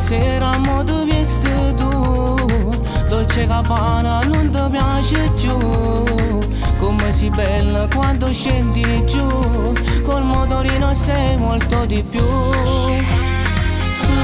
sera mo tu viesti tu, dolce Gabbana non ti piace più. Come si bella quando scendi giù, col motorino sei molto di più.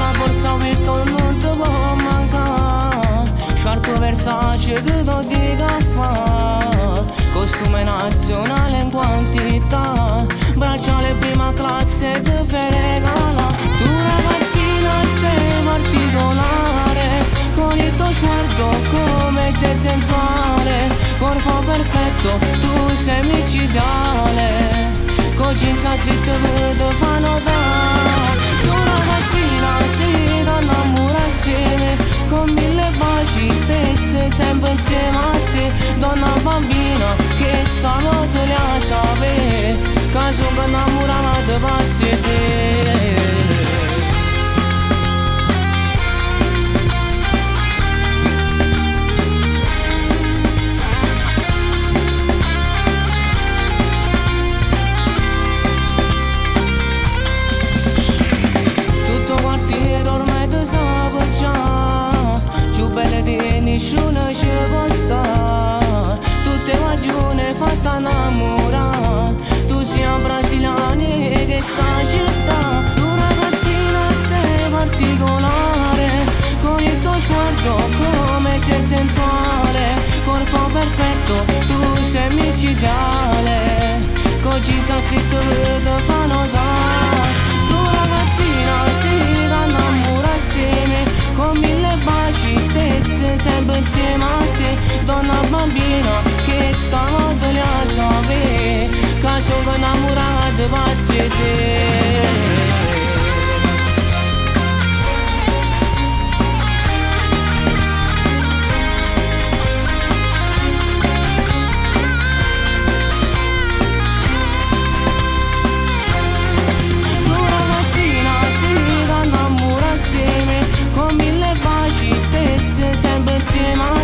La borsa Vuitton non ti può mancare, sciarpe Versace che ti dica fa, costume nazionale in quantità, bracciale prima classe che fai regala. Tu ragazzina sei particolare, con il tuo sguardo come sei sensuale, corpo perfetto, tu sei micidiale, con jeans a street che ti fanno da. Tu ragazzina sei da innamorarsi, con mille baci stesse sempre insieme a te. Donna bambina che stanotte la sapere, che sono innamorata di pazzi te. Nessuno ci può stare, tutte ragioni fatta innamorare. Tu sei brasiliana che sta città, tu ragazzina sei particolare, con il tuo sguardo come sei sensuale, corpo perfetto, tu sei micidiale, con jeans a street che ti fanno da. Tu ragazzina sei da innamorarsi, con mille baci stesse sempre insieme a te. Donna bambina che stanotte la sapere, che sono innamorata di pazzi te. Sempre insieme